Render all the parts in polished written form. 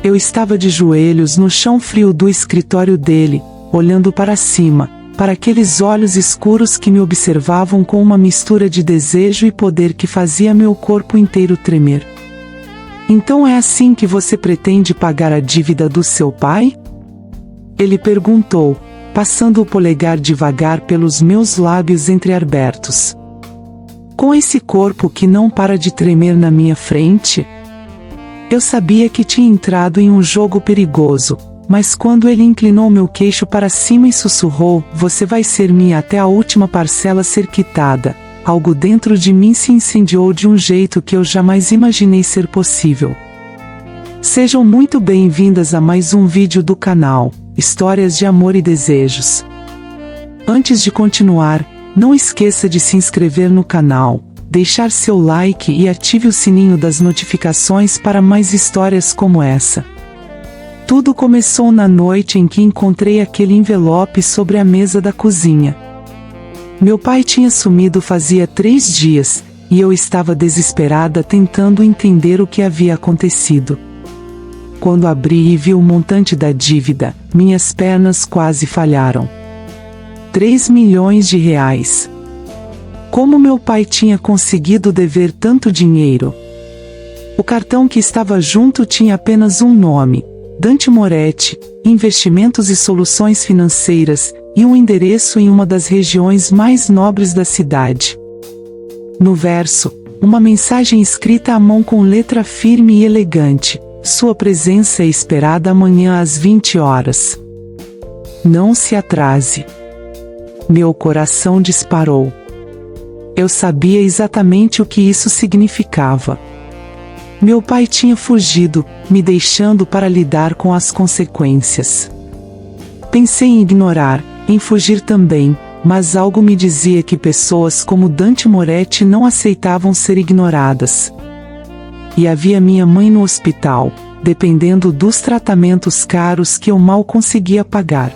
Eu estava de joelhos no chão frio do escritório dele, olhando para cima, para aqueles olhos escuros que me observavam com uma mistura de desejo e poder que fazia meu corpo inteiro tremer. Então é assim que você pretende pagar a dívida do seu pai? Ele perguntou, passando o polegar devagar pelos meus lábios entreabertos. Com esse corpo que não para de tremer na minha frente? Eu sabia que tinha entrado em um jogo perigoso, mas quando ele inclinou meu queixo para cima e sussurrou, você vai ser minha até a última parcela ser quitada, algo dentro de mim se incendiou de um jeito que eu jamais imaginei ser possível. Sejam muito bem-vindas a mais um vídeo do canal, Histórias de Amor e Desejos. Antes de continuar, não esqueça de se inscrever no canal, deixar seu like e ative o sininho das notificações para mais histórias como essa. Tudo começou na noite em que encontrei aquele envelope sobre a mesa da cozinha. Meu pai tinha sumido fazia 3 dias, e eu estava desesperada tentando entender o que havia acontecido. Quando abri e vi o montante da dívida, minhas pernas quase falharam. 3 milhões de reais. Como meu pai tinha conseguido dever tanto dinheiro? O cartão que estava junto tinha apenas um nome: Dante Moretti, Investimentos e Soluções Financeiras, e um endereço em uma das regiões mais nobres da cidade. No verso, uma mensagem escrita à mão com letra firme e elegante: sua presença é esperada amanhã às 20 horas. Não se atrase. Meu coração disparou. Eu sabia exatamente o que isso significava. Meu pai tinha fugido, me deixando para lidar com as consequências. Pensei em ignorar, em fugir também, mas algo me dizia que pessoas como Dante Moretti não aceitavam ser ignoradas. E havia minha mãe no hospital, dependendo dos tratamentos caros que eu mal conseguia pagar.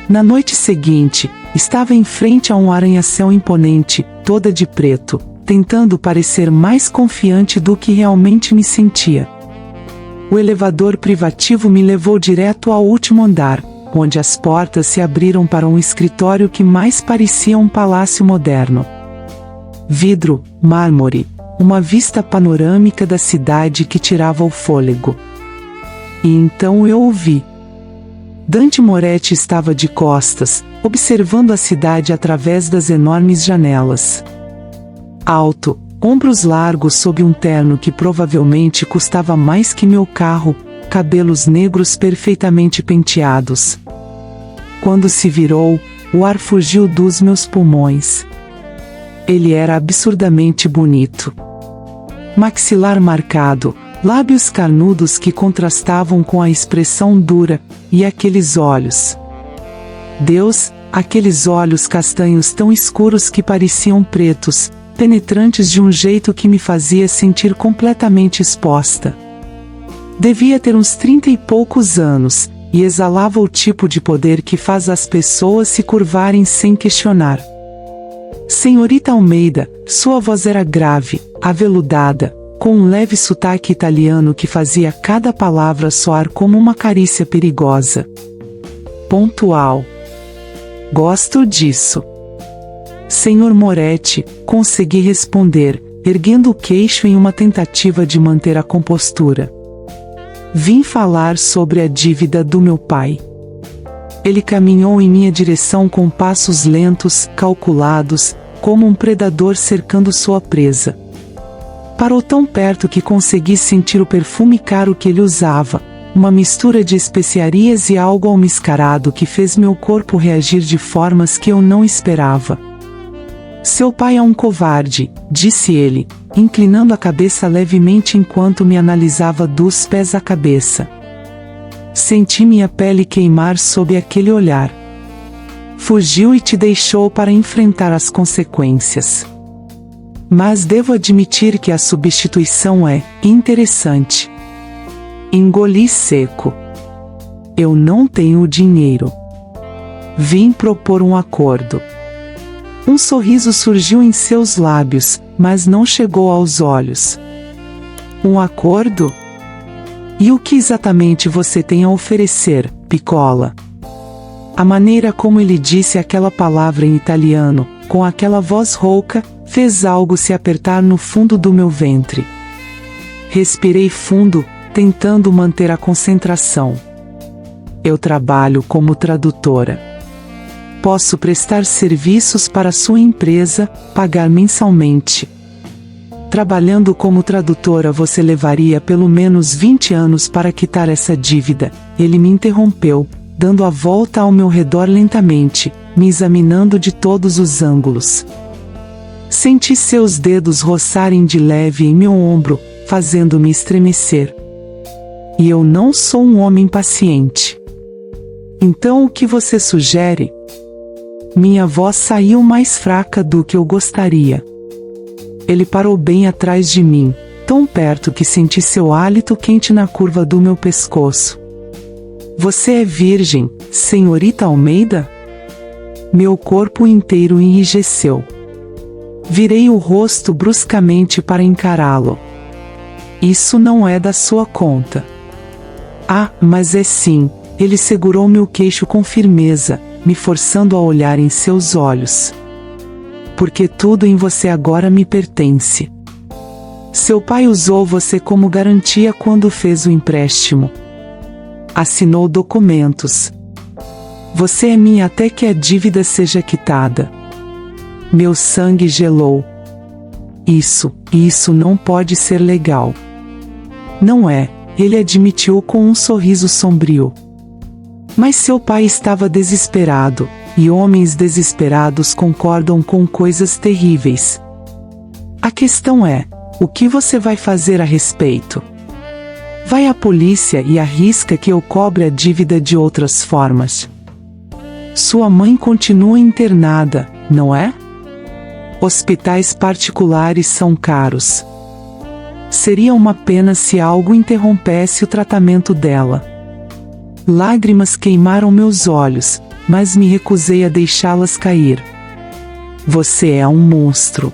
Na noite seguinte, estava em frente a um arranha-céu imponente, toda de preto, tentando parecer mais confiante do que realmente me sentia. O elevador privativo me levou direto ao último andar, onde as portas se abriram para um escritório que mais parecia um palácio moderno. Vidro, mármore, uma vista panorâmica da cidade que tirava o fôlego. E então eu ouvi. Dante Moretti estava de costas, observando a cidade através das enormes janelas. Alto, ombros largos sob um terno que provavelmente custava mais que meu carro, cabelos negros perfeitamente penteados. Quando se virou, o ar fugiu dos meus pulmões. Ele era absurdamente bonito. Maxilar marcado, lábios carnudos que contrastavam com a expressão dura, e aqueles olhos. Deus, aqueles olhos castanhos tão escuros que pareciam pretos, penetrantes de um jeito que me fazia sentir completamente exposta. Devia ter uns 30 e poucos anos, e exalava o tipo de poder que faz as pessoas se curvarem sem questionar. Senhorita Almeida, sua voz era grave, aveludada, com um leve sotaque italiano que fazia cada palavra soar como uma carícia perigosa. Pontual. Gosto disso. Senhor Moretti, consegui responder, erguendo o queixo em uma tentativa de manter a compostura. Vim falar sobre a dívida do meu pai. Ele caminhou em minha direção com passos lentos, calculados, como um predador cercando sua presa. Parou tão perto que consegui sentir o perfume caro que ele usava, uma mistura de especiarias e algo almiscarado que fez meu corpo reagir de formas que eu não esperava. Seu pai é um covarde, disse ele, inclinando a cabeça levemente enquanto me analisava dos pés à cabeça. Senti minha pele queimar sob aquele olhar. Fugiu e te deixou para enfrentar as consequências. Mas devo admitir que a substituição é interessante. Engoli seco. Eu não tenho dinheiro. Vim propor um acordo. Um sorriso surgiu em seus lábios, mas não chegou aos olhos. Um acordo? E o que exatamente você tem a oferecer, Piccola? A maneira como ele disse aquela palavra em italiano, com aquela voz rouca, fez algo se apertar no fundo do meu ventre. Respirei fundo, tentando manter a concentração. Eu trabalho como tradutora. Posso prestar serviços para sua empresa, pagar mensalmente. Trabalhando como tradutora você levaria pelo menos 20 anos para quitar essa dívida. Ele me interrompeu, dando a volta ao meu redor lentamente, me examinando de todos os ângulos. Senti seus dedos roçarem de leve em meu ombro, fazendo-me estremecer. E eu não sou um homem paciente. Então o que você sugere? Minha voz saiu mais fraca do que eu gostaria. Ele parou bem atrás de mim, tão perto que senti seu hálito quente na curva do meu pescoço. Você é virgem, senhorita Almeida? Meu corpo inteiro enrijeceu. Virei o rosto bruscamente para encará-lo. Isso não é da sua conta. Ah, mas é sim. Ele segurou meu queixo com firmeza, me forçando a olhar em seus olhos. Porque tudo em você agora me pertence. Seu pai usou você como garantia quando fez o empréstimo. Assinou documentos. Você é minha até que a dívida seja quitada. Meu sangue gelou. Isso não pode ser legal. Não é, ele admitiu com um sorriso sombrio. Mas seu pai estava desesperado, e homens desesperados concordam com coisas terríveis. A questão é, o que você vai fazer a respeito? Vai à polícia e arrisca que eu cobre a dívida de outras formas. Sua mãe continua internada, não é? Hospitais particulares são caros. Seria uma pena se algo interrompesse o tratamento dela. Lágrimas queimaram meus olhos, mas me recusei a deixá-las cair. Você é um monstro.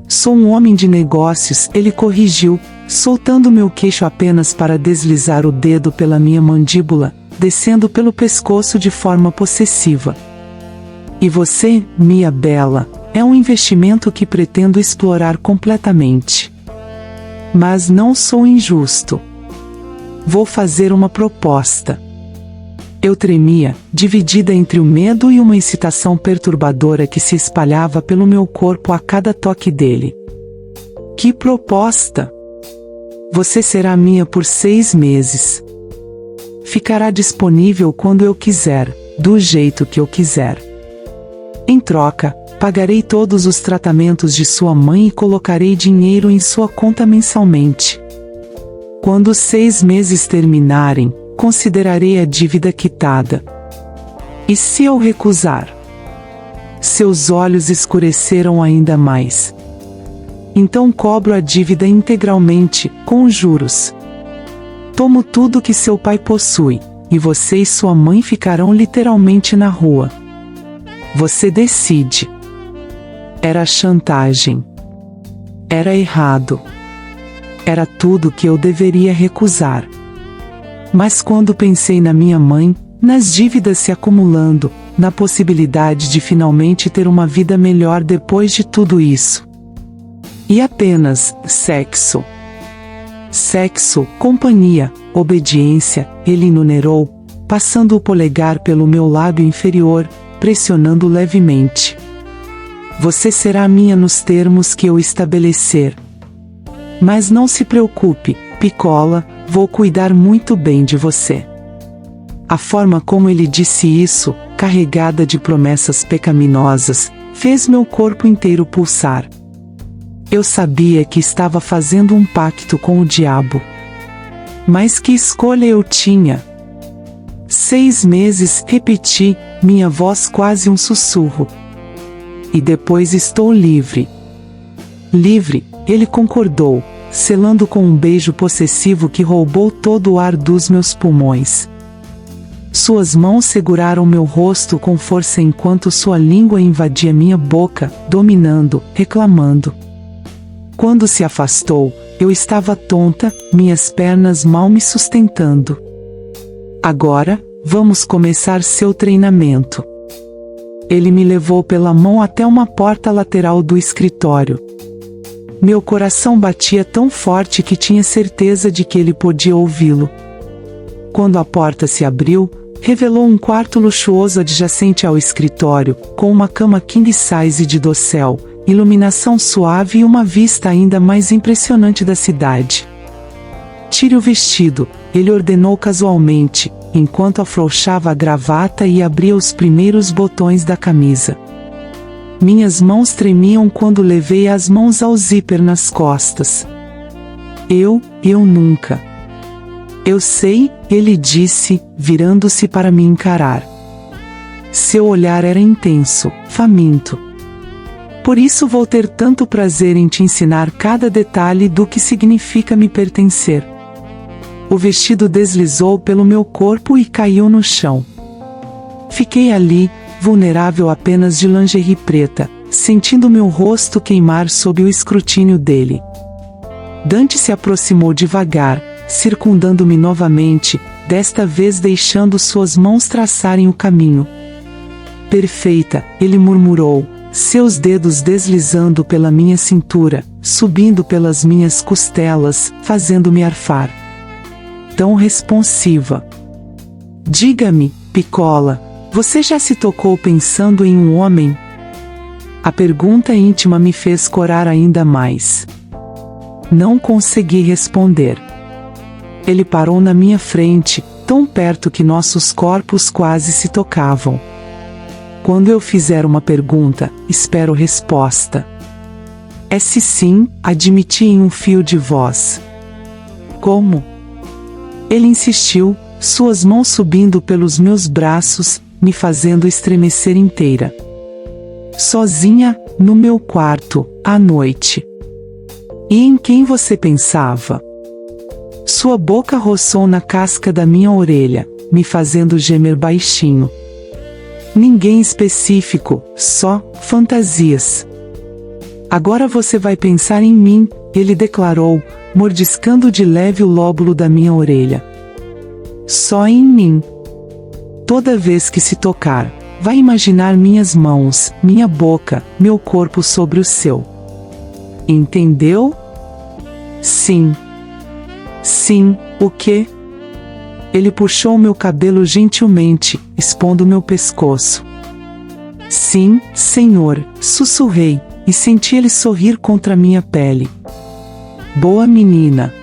Sou um homem de negócios, ele corrigiu, soltando meu queixo apenas para deslizar o dedo pela minha mandíbula, descendo pelo pescoço de forma possessiva. E você, minha bela, é um investimento que pretendo explorar completamente. Mas não sou injusto. Vou fazer uma proposta. Eu tremia, dividida entre o medo e uma excitação perturbadora que se espalhava pelo meu corpo a cada toque dele. Que proposta? Você será minha por 6 meses. Ficará disponível quando eu quiser, do jeito que eu quiser. Em troca, pagarei todos os tratamentos de sua mãe e colocarei dinheiro em sua conta mensalmente. Quando os 6 meses terminarem, considerarei a dívida quitada. E se eu recusar? Seus olhos escureceram ainda mais. Então cobro a dívida integralmente, com juros. Tomo tudo que seu pai possui, e você e sua mãe ficarão literalmente na rua. Você decide. Era chantagem. Era errado. Era tudo que eu deveria recusar. Mas quando pensei na minha mãe, nas dívidas se acumulando, na possibilidade de finalmente ter uma vida melhor depois de tudo isso. E apenas sexo. Sexo, companhia, obediência, ele enumerou, passando o polegar pelo meu lábio inferior, pressionando levemente. Você será minha nos termos que eu estabelecer. Mas não se preocupe, Piccola, vou cuidar muito bem de você. A forma como ele disse isso, carregada de promessas pecaminosas, fez meu corpo inteiro pulsar. Eu sabia que estava fazendo um pacto com o diabo. Mas que escolha eu tinha? 6 meses, repeti, minha voz quase um sussurro. E depois estou livre. Livre, ele concordou, selando com um beijo possessivo que roubou todo o ar dos meus pulmões. Suas mãos seguraram meu rosto com força enquanto sua língua invadia minha boca, dominando, reclamando. Quando se afastou, eu estava tonta, minhas pernas mal me sustentando. Agora, vamos começar seu treinamento. Ele me levou pela mão até uma porta lateral do escritório. Meu coração batia tão forte que tinha certeza de que ele podia ouvi-lo. Quando a porta se abriu, revelou um quarto luxuoso adjacente ao escritório, com uma cama king size de dossel, iluminação suave e uma vista ainda mais impressionante da cidade. Tire o vestido, ele ordenou casualmente, enquanto afrouxava a gravata e abria os primeiros botões da camisa. Minhas mãos tremiam quando levei as mãos ao zíper nas costas. Eu nunca. Eu sei, ele disse, virando-se para me encarar. Seu olhar era intenso, faminto. Por isso vou ter tanto prazer em te ensinar cada detalhe do que significa me pertencer. O vestido deslizou pelo meu corpo e caiu no chão. Fiquei ali, vulnerável apenas de lingerie preta, sentindo meu rosto queimar sob o escrutínio dele. Dante se aproximou devagar, circundando-me novamente, desta vez deixando suas mãos traçarem o caminho. Perfeita, ele murmurou, seus dedos deslizando pela minha cintura, subindo pelas minhas costelas, fazendo-me arfar. Tão responsiva. Diga-me, Piccola, você já se tocou pensando em um homem? A pergunta íntima me fez corar ainda mais. Não consegui responder. Ele parou na minha frente, tão perto que nossos corpos quase se tocavam. Quando eu fizer uma pergunta, espero resposta. É se sim, admiti em um fio de voz. Como? Ele insistiu, suas mãos subindo pelos meus braços, me fazendo estremecer inteira. Sozinha, no meu quarto, à noite. E em quem você pensava? Sua boca roçou na casca da minha orelha, me fazendo gemer baixinho. Ninguém específico, só fantasias. Agora você vai pensar em mim, ele declarou, mordiscando de leve o lóbulo da minha orelha. Só em mim. Toda vez que se tocar, vai imaginar minhas mãos, minha boca, meu corpo sobre o seu. Entendeu? Sim. Sim, o quê? Ele puxou meu cabelo gentilmente, expondo meu pescoço. Sim, senhor, sussurrei, e senti ele sorrir contra minha pele. Boa menina.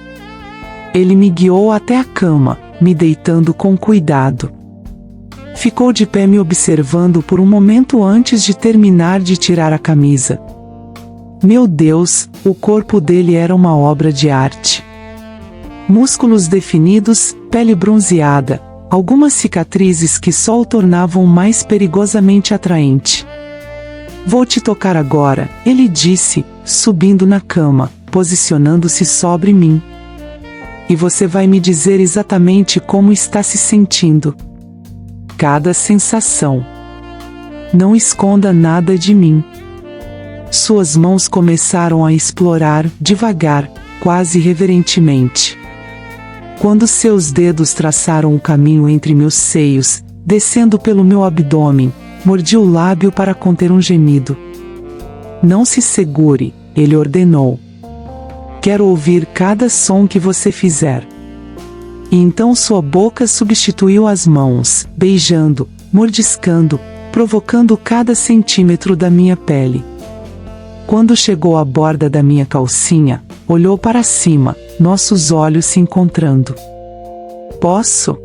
Ele me guiou até a cama, me deitando com cuidado. Ficou de pé me observando por um momento antes de terminar de tirar a camisa. Meu Deus, o corpo dele era uma obra de arte. Músculos definidos, pele bronzeada, algumas cicatrizes que só o tornavam mais perigosamente atraente. Vou te tocar agora, ele disse, subindo na cama, posicionando-se sobre mim. E você vai me dizer exatamente como está se sentindo. Cada sensação. Não esconda nada de mim. Suas mãos começaram a explorar, devagar, quase reverentemente. Quando seus dedos traçaram um caminho entre meus seios, descendo pelo meu abdômen, mordi o lábio para conter um gemido. Não se segure, ele ordenou. Quero ouvir cada som que você fizer. E então sua boca substituiu as mãos, beijando, mordiscando, provocando cada centímetro da minha pele. Quando chegou à borda da minha calcinha, olhou para cima, nossos olhos se encontrando. Posso?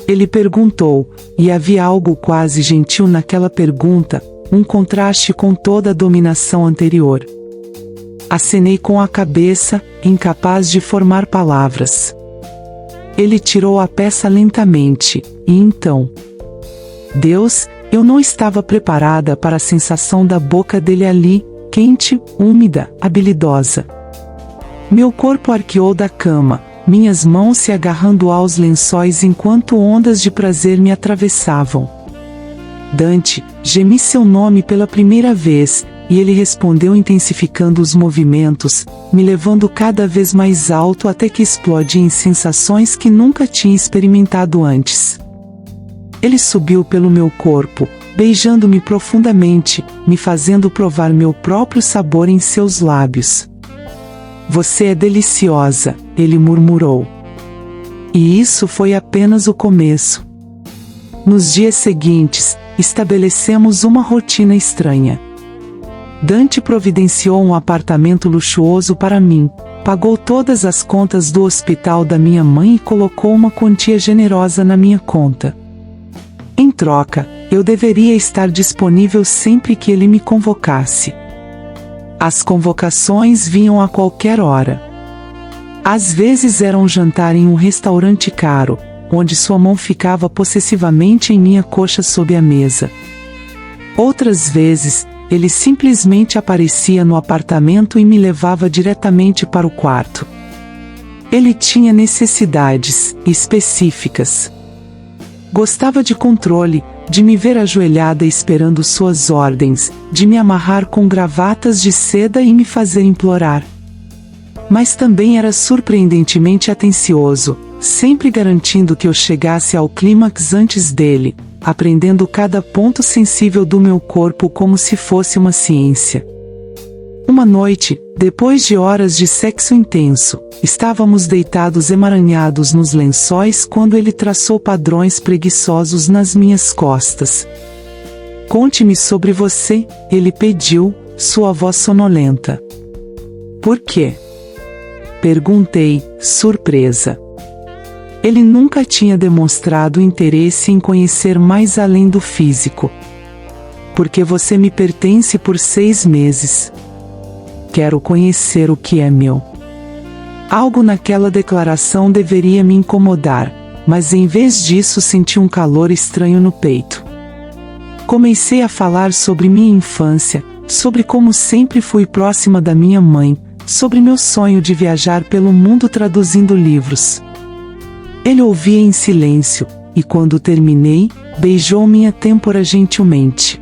Ele perguntou, e havia algo quase gentil naquela pergunta, um contraste com toda a dominação anterior. Acenei com a cabeça, incapaz de formar palavras. Ele tirou a peça lentamente, e então... Deus, eu não estava preparada para a sensação da boca dele ali, quente, úmida, habilidosa. Meu corpo arqueou da cama, minhas mãos se agarrando aos lençóis enquanto ondas de prazer me atravessavam. Dante, gemi seu nome pela primeira vez, e ele respondeu intensificando os movimentos, me levando cada vez mais alto até que explodi em sensações que nunca tinha experimentado antes. Ele subiu pelo meu corpo, beijando-me profundamente, me fazendo provar meu próprio sabor em seus lábios. Você é deliciosa, ele murmurou. E isso foi apenas o começo. Nos dias seguintes, estabelecemos uma rotina estranha. Dante providenciou um apartamento luxuoso para mim, pagou todas as contas do hospital da minha mãe e colocou uma quantia generosa na minha conta. Em troca, eu deveria estar disponível sempre que ele me convocasse. As convocações vinham a qualquer hora. Às vezes era um jantar em um restaurante caro, onde sua mão ficava possessivamente em minha coxa sob a mesa. Outras vezes, ele simplesmente aparecia no apartamento e me levava diretamente para o quarto. Ele tinha necessidades específicas. Gostava de controle, de me ver ajoelhada esperando suas ordens, de me amarrar com gravatas de seda e me fazer implorar. Mas também era surpreendentemente atencioso, sempre garantindo que eu chegasse ao clímax antes dele, aprendendo cada ponto sensível do meu corpo como se fosse uma ciência. Uma noite, depois de horas de sexo intenso, estávamos deitados emaranhados nos lençóis quando ele traçou padrões preguiçosos nas minhas costas. Conte-me sobre você, ele pediu, sua voz sonolenta. Por quê? Perguntei, surpresa. Ele nunca tinha demonstrado interesse em conhecer mais além do físico. Porque você me pertence por 6 meses. Quero conhecer o que é meu. Algo naquela declaração deveria me incomodar, mas em vez disso senti um calor estranho no peito. Comecei a falar sobre minha infância, sobre como sempre fui próxima da minha mãe, sobre meu sonho de viajar pelo mundo traduzindo livros. Ele ouvia em silêncio, e quando terminei, beijou minha têmpora gentilmente.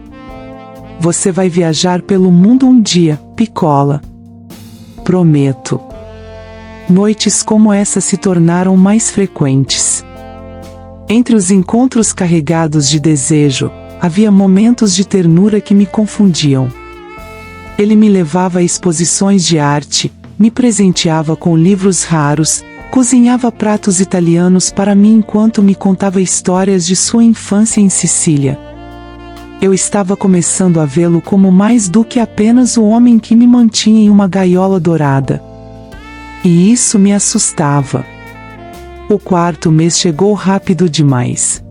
Você vai viajar pelo mundo um dia, Piccola. Prometo. Noites como essa se tornaram mais frequentes. Entre os encontros carregados de desejo, havia momentos de ternura que me confundiam. Ele me levava a exposições de arte, me presenteava com livros raros, cozinhava pratos italianos para mim enquanto me contava histórias de sua infância em Sicília. Eu estava começando a vê-lo como mais do que apenas o homem que me mantinha em uma gaiola dourada. E isso me assustava. O 4º mês chegou rápido demais.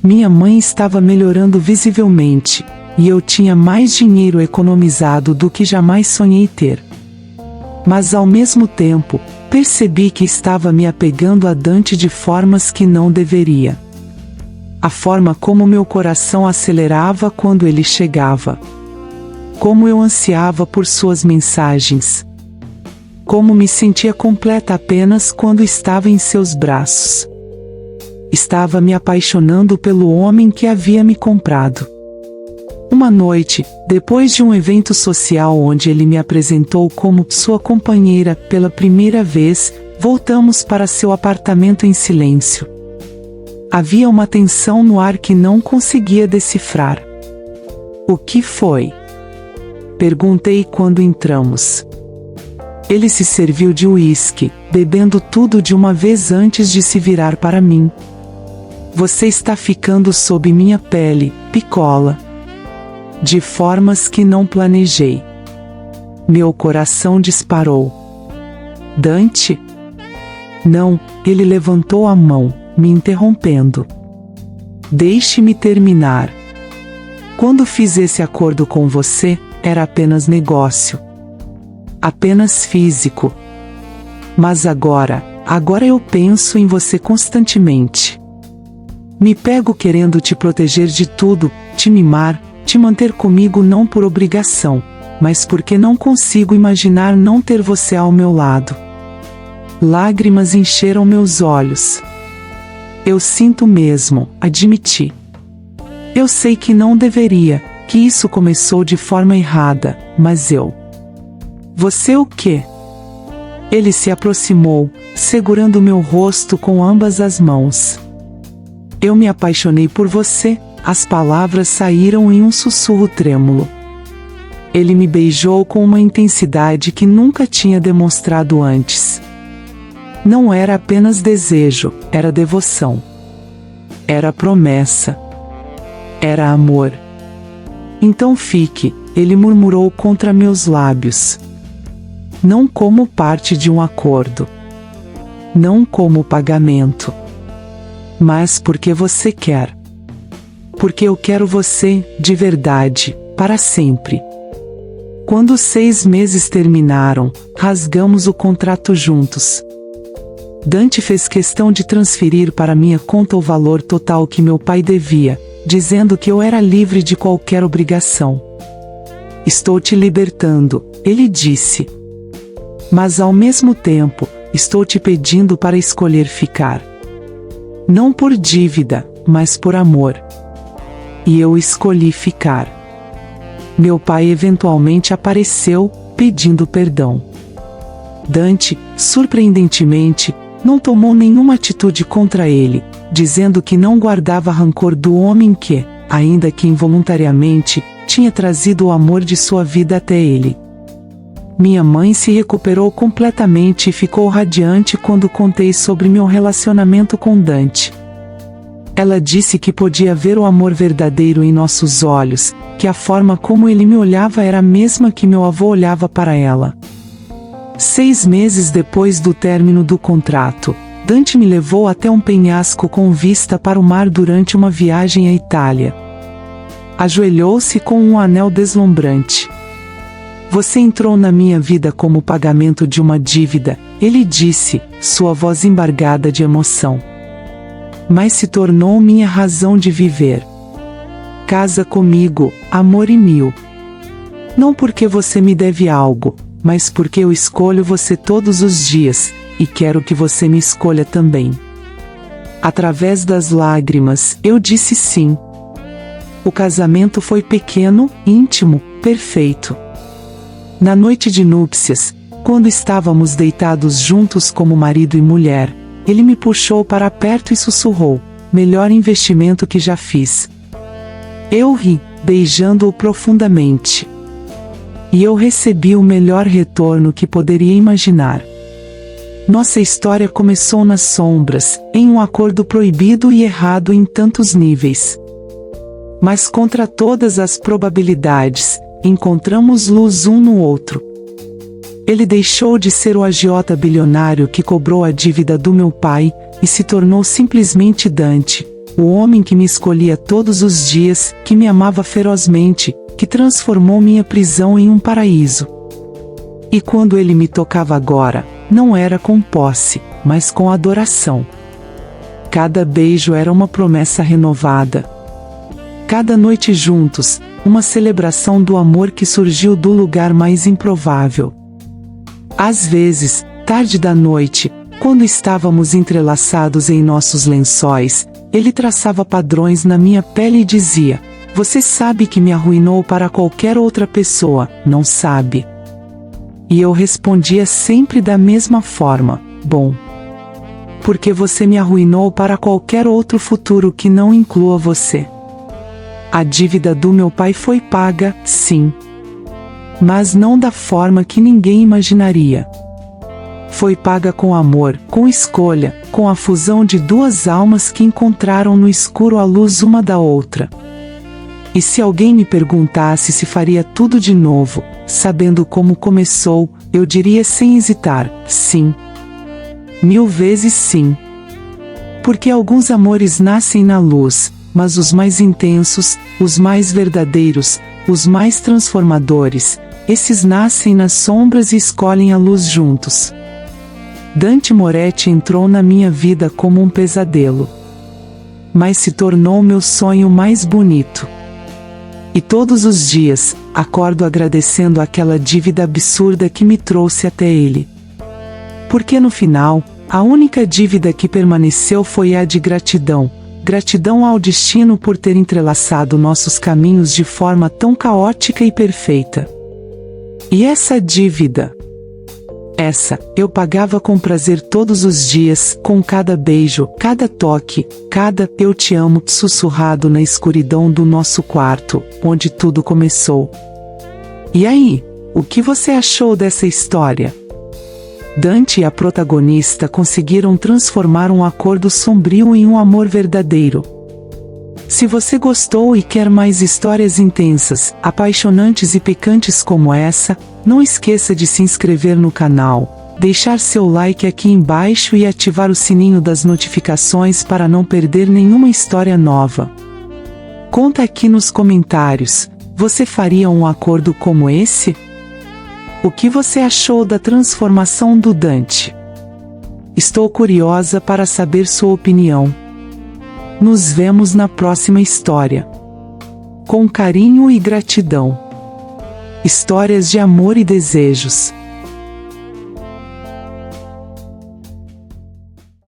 Minha mãe estava melhorando visivelmente, e eu tinha mais dinheiro economizado do que jamais sonhei ter. Mas ao mesmo tempo, percebi que estava me apegando a Dante de formas que não deveria. A forma como meu coração acelerava quando ele chegava. Como eu ansiava por suas mensagens. Como me sentia completa apenas quando estava em seus braços. Estava me apaixonando pelo homem que havia me comprado. Uma noite, depois de um evento social onde ele me apresentou como sua companheira pela primeira vez, voltamos para seu apartamento em silêncio. Havia uma tensão no ar que não conseguia decifrar. O que foi? Perguntei quando entramos. Ele se serviu de uísque, bebendo tudo de uma vez antes de se virar para mim. Você está ficando sob minha pele, Piccola. De formas que não planejei. Meu coração disparou. Dante? Não, ele levantou a mão, me interrompendo. Deixe-me terminar. Quando fiz esse acordo com você, era apenas negócio. Apenas físico. Mas agora eu penso em você constantemente. Me pego querendo te proteger de tudo, te mimar, te manter comigo não por obrigação, mas porque não consigo imaginar não ter você ao meu lado. Lágrimas encheram meus olhos. Eu sinto mesmo, admiti. Eu sei que não deveria, que isso começou de forma errada, mas eu... Você o quê? Ele se aproximou, segurando meu rosto com ambas as mãos. Eu me apaixonei por você, as palavras saíram em um sussurro trêmulo. Ele me beijou com uma intensidade que nunca tinha demonstrado antes. Não era apenas desejo, era devoção. Era promessa. Era amor. Então fique, ele murmurou contra meus lábios. Não como parte de um acordo. Não como pagamento. Mas porque você quer. Porque eu quero você, de verdade, para sempre. Quando os 6 meses terminaram, rasgamos o contrato juntos. Dante fez questão de transferir para minha conta o valor total que meu pai devia, dizendo que eu era livre de qualquer obrigação. Estou te libertando, ele disse. Mas ao mesmo tempo, estou te pedindo para escolher ficar. Não por dívida, mas por amor. E eu escolhi ficar. Meu pai eventualmente apareceu, pedindo perdão. Dante, surpreendentemente, não tomou nenhuma atitude contra ele, dizendo que não guardava rancor do homem que, ainda que involuntariamente, tinha trazido o amor de sua vida até ele. Minha mãe se recuperou completamente e ficou radiante quando contei sobre meu relacionamento com Dante. Ela disse que podia ver o amor verdadeiro em nossos olhos, que a forma como ele me olhava era a mesma que meu avô olhava para ela. 6 meses depois do término do contrato, Dante me levou até um penhasco com vista para o mar durante uma viagem à Itália. Ajoelhou-se com um anel deslumbrante. Você entrou na minha vida como pagamento de uma dívida, ele disse, sua voz embargada de emoção. Mas se tornou minha razão de viver. Casa comigo, amor mil. Não porque você me deve algo, mas porque eu escolho você todos os dias, e quero que você me escolha também. Através das lágrimas, eu disse sim. O casamento foi pequeno, íntimo, perfeito. Na noite de núpcias, quando estávamos deitados juntos como marido e mulher, ele me puxou para perto e sussurrou, melhor investimento que já fiz. Eu ri, beijando-o profundamente. E eu recebi o melhor retorno que poderia imaginar. Nossa história começou nas sombras, em um acordo proibido e errado em tantos níveis. Mas contra todas as probabilidades, encontramos luz um no outro. Ele deixou de ser o agiota bilionário que cobrou a dívida do meu pai, e se tornou simplesmente Dante, o homem que me escolhia todos os dias, que me amava ferozmente, que transformou minha prisão em um paraíso. E quando ele me tocava agora, não era com posse, mas com adoração. Cada beijo era uma promessa renovada. Cada noite juntos, uma celebração do amor que surgiu do lugar mais improvável. Às vezes, tarde da noite, quando estávamos entrelaçados em nossos lençóis, ele traçava padrões na minha pele e dizia: "Você sabe que me arruinou para qualquer outra pessoa, não sabe?" E eu respondia sempre da mesma forma: "Bom, porque você me arruinou para qualquer outro futuro que não inclua você." A dívida do meu pai foi paga, sim. Mas não da forma que ninguém imaginaria. Foi paga com amor, com escolha, com a fusão de duas almas que encontraram no escuro a luz uma da outra. E se alguém me perguntasse se faria tudo de novo, sabendo como começou, eu diria sem hesitar, sim. 1000 vezes sim. Porque alguns amores nascem na luz, mas os mais intensos, os mais verdadeiros, os mais transformadores, esses nascem nas sombras e escolhem a luz juntos. Dante Moretti entrou na minha vida como um pesadelo. Mas se tornou meu sonho mais bonito. E todos os dias, acordo agradecendo aquela dívida absurda que me trouxe até ele. Porque no final, a única dívida que permaneceu foi a de gratidão. Gratidão ao destino por ter entrelaçado nossos caminhos de forma tão caótica e perfeita. E essa dívida? Essa, eu pagava com prazer todos os dias, com cada beijo, cada toque, cada "eu te amo" sussurrado na escuridão do nosso quarto, onde tudo começou. E aí, o que você achou dessa história? Dante e a protagonista conseguiram transformar um acordo sombrio em um amor verdadeiro. Se você gostou e quer mais histórias intensas, apaixonantes e picantes como essa, não esqueça de se inscrever no canal, deixar seu like aqui embaixo e ativar o sininho das notificações para não perder nenhuma história nova. Conta aqui nos comentários, você faria um acordo como esse? O que você achou da transformação do Dante? Estou curiosa para saber sua opinião. Nos vemos na próxima história. Com carinho e gratidão. Histórias de amor e desejos.